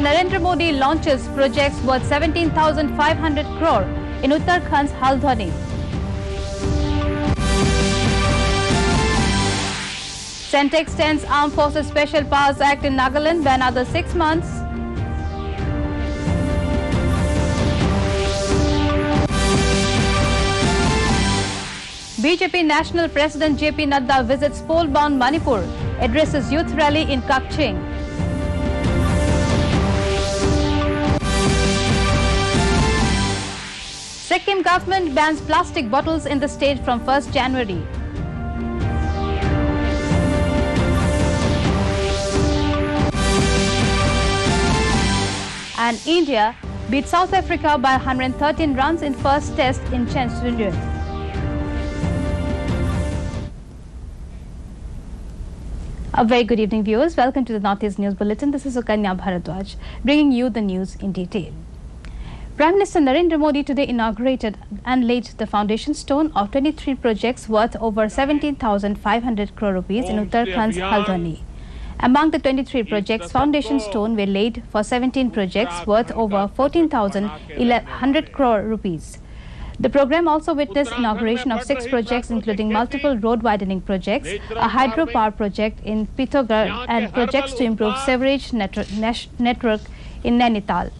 Narendra Modi launches projects worth 17,500 crore in Uttarakhand's Haldwani. Centre extends Armed Forces Special Powers Act in Nagaland by another 6 months. BJP National President JP Nadda visits pole-bound Manipur, addresses youth rally in Kakching. Sikkim government bans plastic bottles in the state from 1st January. And India beat South Africa by 113 runs in first test in Chandigarh. A very good evening, viewers. Welcome to the Northeast News Bulletin. This is Sukanya Bharadwaj, bringing you the news in detail. Prime Minister Narendra Modi today inaugurated and laid the foundation stone of 23 projects worth over 17,500 crore rupees in Uttarakhand's Haldwani. Among the 23 projects, foundation stone were laid for 17 projects worth over 14,100 crore rupees. The program also witnessed inauguration of 6 projects, including multiple road widening projects, a hydropower project in Pithogarh, and projects to improve sewerage network in Nainital.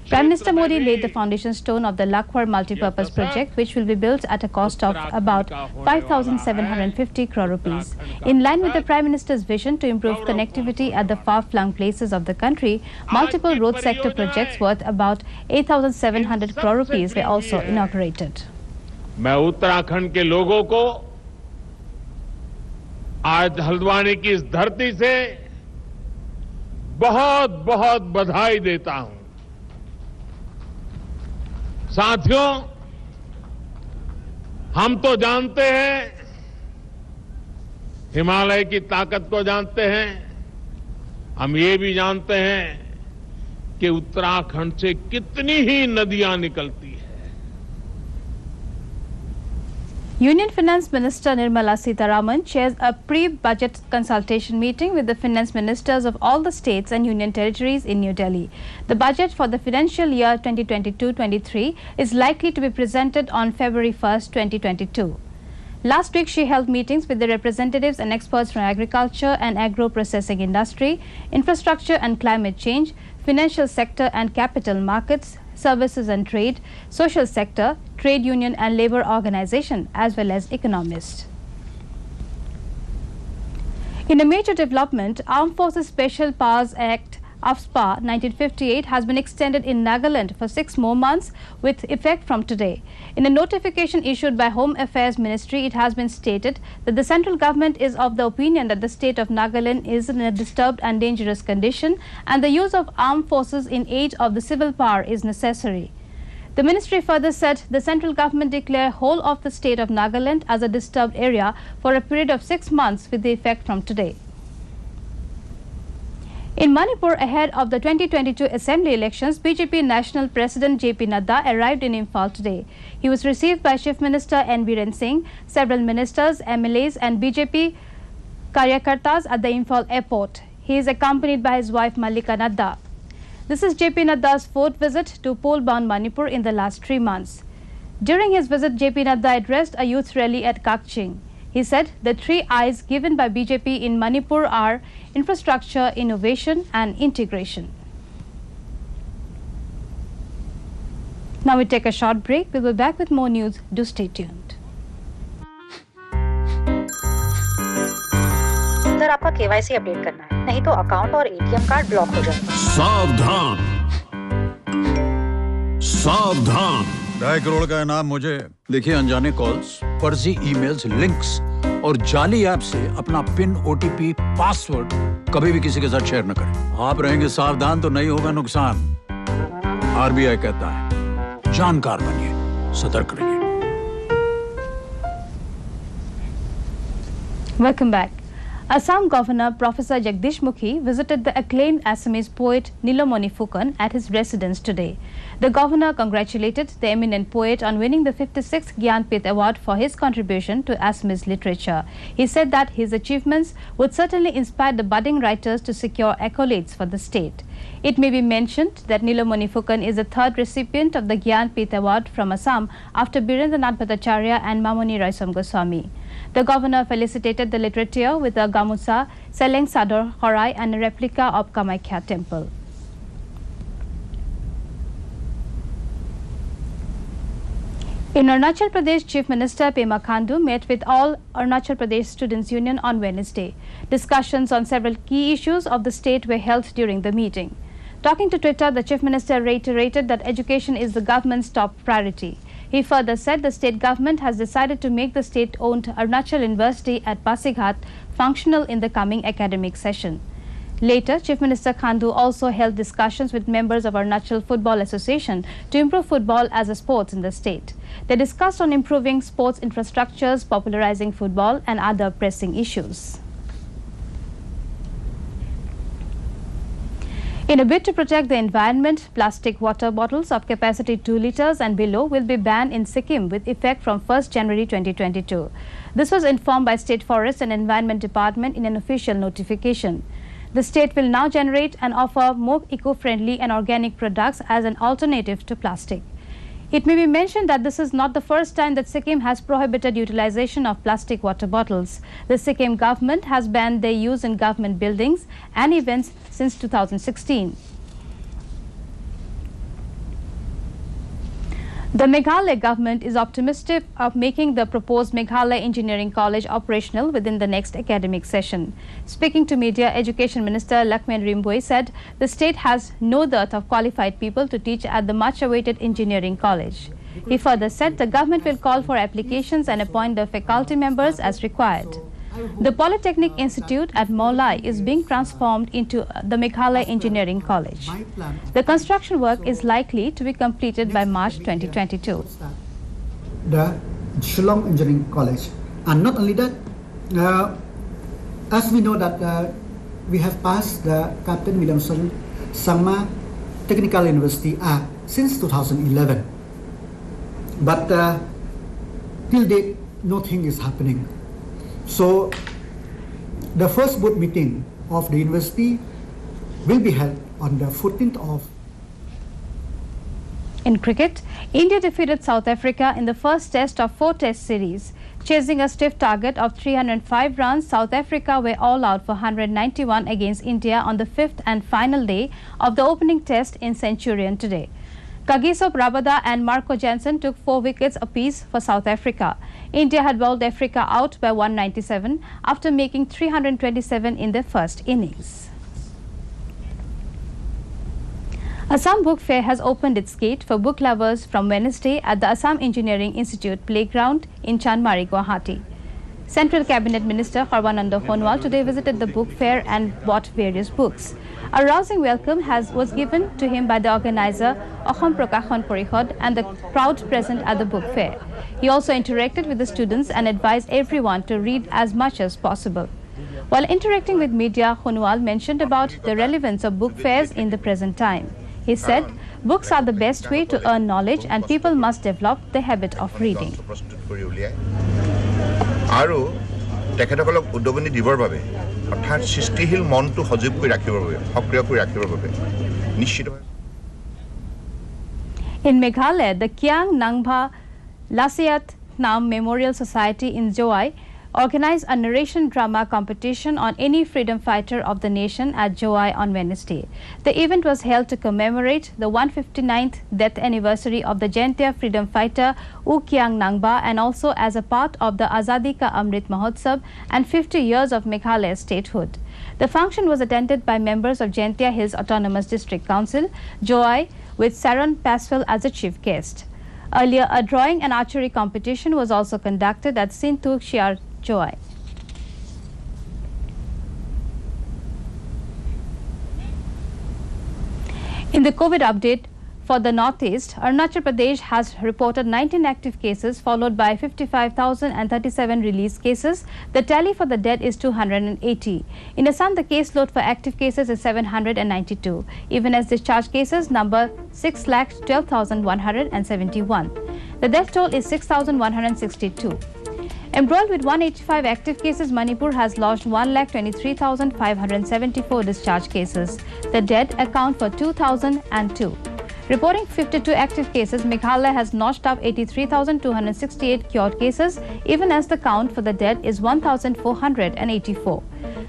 Prime Minister Modi laid the foundation stone of the Lakhwar multipurpose project, which will be built at a cost of about 5,750 crore rupees. In line with the Prime Minister's vision to improve connectivity at the far-flung places of the country, multiple road sector projects worth about 8,700 crore rupees were also inaugurated. मैं उत्तराखंड के लोगों को आज हल्द्वानी की इस धरती से बहुत बहुत बधाई देता हूं। साथियों, हम तो जानते हैं, हिमालय की ताकत को जानते हैं, हम ये भी जानते हैं कि उत्तराखंड से कितनी ही नदियां निकलती हैं। Union Finance Minister Nirmala Sitharaman chairs a pre-budget consultation meeting with the finance ministers of all the states and union territories in New Delhi. The budget for the financial year 2022-23 is likely to be presented on February 1st, 2022. Last week, she held meetings with the representatives and experts from agriculture and agro-processing industry, infrastructure and climate change, financial sector and capital markets, services and trade, social sector, trade union and labor organization, as well as economists. In a major development, Armed Forces Special Powers Act AFSPA 1958 has been extended in Nagaland for 6 more months with effect from today. In a notification issued by Home Affairs Ministry, it has been stated that the central government is of the opinion that the state of Nagaland is in a disturbed and dangerous condition, and the use of armed forces in aid of the civil power is necessary. The ministry further said the central government declare whole of the state of Nagaland as a disturbed area for a period of 6 months with the effect from today. In Manipur, ahead of the 2022 Assembly elections, BJP National President JP Nadda arrived in Imphal today. He was received by Chief Minister N. Biren Singh, several ministers, MLAs and BJP Karyakartas at the Imphal airport. He is accompanied by his wife Mallika Nadda. This is JP Nadda's 4th visit to pole-bound Manipur in the last 3 months. During his visit, JP Nadda addressed a youth rally at Kakching. He said the 3 I's given by BJP in Manipur are infrastructure, innovation and integration. Now we take a short break. We will be back with more news. Do stay tuned. Sir, आपका KYC update करना है, नहीं तो account और ATM card block हो जाएगा। सावधान, सावधान। 2.5 करोड़ का इनाम मुझे। देखिए, अनजाने कॉल्स, फर्जी ईमेल्स, लिंक्स और जाली ऐप से अपना पिन, ओटीपी, पासवर्ड कभी भी किसी के साथ शेयर न करें। आप रहेंगे सावधान तो नहीं होगा नुकसान। आरबीआई कहता है, जानकार बनिए, सतर्क रहिए। Welcome back. Assam Governor Professor Jagdish Mukhi visited the acclaimed Assamese poet Nilomani Fukan at his residence today. The governor congratulated the eminent poet on winning the 56th Gyanpith Award for his contribution to Assamese literature. He said that his achievements would certainly inspire the budding writers to secure accolades for the state. It may be mentioned that Nilomani Fukan is the third recipient of the Gyanpith Award from Assam after Birendranath Bhattacharya and Mamoni Raisam Goswami. The governor felicitated the literature with a gamusa, Seleng Sador Horai and a replica of Kamakhya temple. In Arunachal Pradesh, Chief Minister Pema Khandu met with all Arunachal Pradesh Students' Union on Wednesday. Discussions on several key issues of the state were held during the meeting. Talking to Twitter, the Chief Minister reiterated that education is the government's top priority. He further said the state government has decided to make the state-owned Arunachal University at Pasighat functional in the coming academic session. Later, Chief Minister Khandu also held discussions with members of Arunachal Football Association to improve football as a sport in the state. They discussed on improving sports infrastructures, popularizing football and other pressing issues. In a bid to protect the environment, plastic water bottles of capacity 2 liters and below will be banned in Sikkim with effect from 1st January 2022. This was informed by State Forest and Environment Department in an official notification. The state will now generate and offer more eco-friendly and organic products as an alternative to plastic. It may be mentioned that this is not the first time that Sikkim has prohibited utilization of plastic water bottles. The Sikkim government has banned their use in government buildings and events since 2016. The Meghalaya government is optimistic of making the proposed Meghalaya Engineering College operational within the next academic session. Speaking to media, Education Minister Lakshman Rimboy said the state has no dearth of qualified people to teach at the much-awaited engineering college. He further said the government will call for applications and appoint the faculty members as required. The Polytechnic Institute at Maulai is being transformed into the Meghalaya Engineering College. The construction work is likely to be completed by March 2022. The Shillong Engineering College. And not only that, as we know that we have passed the Captain Williamson Sangma Technical University Act since 2011. But till date, nothing is happening. So, the first board meeting of the university will be held on the 14th of. In cricket, India defeated South Africa in the first test of 4-test series. Chasing a stiff target of 305 runs, South Africa were all out for 191 against India on the 5th and final day of the opening test in Centurion today. Kagiso Rabada and Marco Jansen took 4 wickets apiece for South Africa. India had bowled Africa out by 197 after making 327 in their first innings. Assam Book Fair has opened its gate for book lovers from Wednesday at the Assam Engineering Institute Playground in Chanmari, Guwahati. Central Cabinet Minister Sarbananda Sonowal today visited the book fair and bought various books. A rousing welcome was given to him by the organizer, Assam Prakashon Parishad, and the crowd present at the book fair. He also interacted with the students and advised everyone to read as much as possible. While interacting with media, Sonowal mentioned about the relevance of book fairs in the present time. He said, books are the best way to earn knowledge and people must develop the habit of reading. আৰু তেখেতসকলক উদ্যোগনী দিবৰ বাবে অৰ্থাৎ সৃষ্টিশীল মনটো সজীৱ কৰি ৰাখিবৰ বাবে সক্ৰিয় কৰি ৰাখিবৰ বাবে নিশ্চিতভাৱে In Meghalaya, the Kyang Nangba Lasiat Nam Memorial Society in Joai organized a narration drama competition on any freedom fighter of the nation at Joai on Wednesday. The event was held to commemorate the 159th death anniversary of the Jaintia freedom fighter U Kyang Nangba and also as a part of the Azadi Ka Amrit Mahotsav and 50 years of Meghalaya statehood. The function was attended by members of Jaintia Hills Autonomous District Council, Joai, with Saron Paswell as a chief guest. Earlier, a drawing and archery competition was also conducted at Sintuk Shiar Joai. In the COVID update, For the Northeast, Arunachal Pradesh has reported 19 active cases followed by 55,037 released cases. The tally for the dead is 280. In Assam, the caseload for active cases is 792, even as discharged cases number 6,12,171. The death toll is 6,162. Embroiled with 185 active cases, Manipur has lodged 1,23,574 discharge cases. The dead account for 2,002. Reporting 52 active cases, Meghalaya has notched up 83,268 cured cases, even as the count for the dead is 1,484.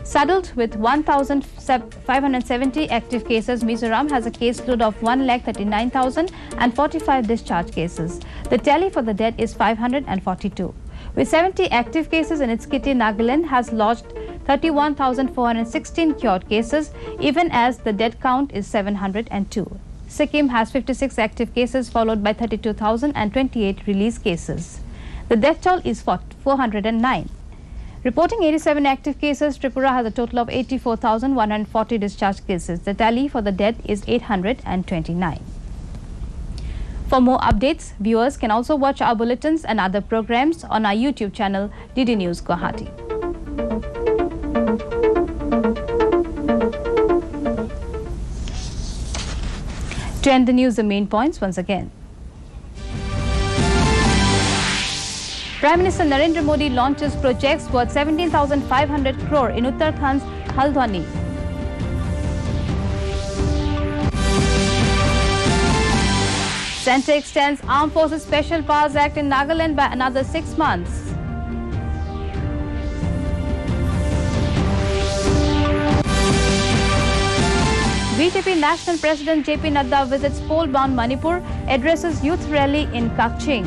Saddled with 1,570 active cases, Mizoram has a caseload of 1,39,045 discharge cases. The tally for the dead is 542. With 70 active cases in its kitty, Nagaland has lodged 31,416 cured cases, even as the dead count is 702. Sikkim has 56 active cases followed by 32,028 released cases. The death toll is 409. Reporting 87 active cases, Tripura has a total of 84,140 discharge cases. The tally for the dead is 829. For more updates, viewers can also watch our bulletins and other programs on our YouTube channel, DD News Guwahati. To end the news, the main points once again. Prime Minister Narendra Modi launches projects worth 17,500 crore in Uttarakhand's Haldwani. Centre extends Armed Forces Special Powers Act in Nagaland by another 6 months. BJP National President JP Nadda visits pole-bound Manipur, addresses youth rally in Kakching.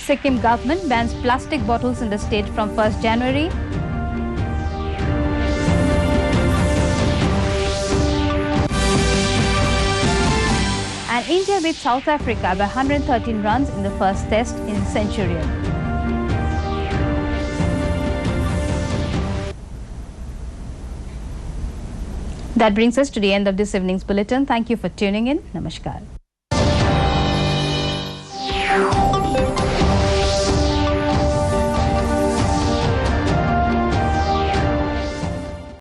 Sikkim government bans plastic bottles in the state from 1st January. And India beat South Africa by 113 runs in the first test in Centurion. That brings us to the end of this evening's bulletin. Thank you for tuning in. Namaskar.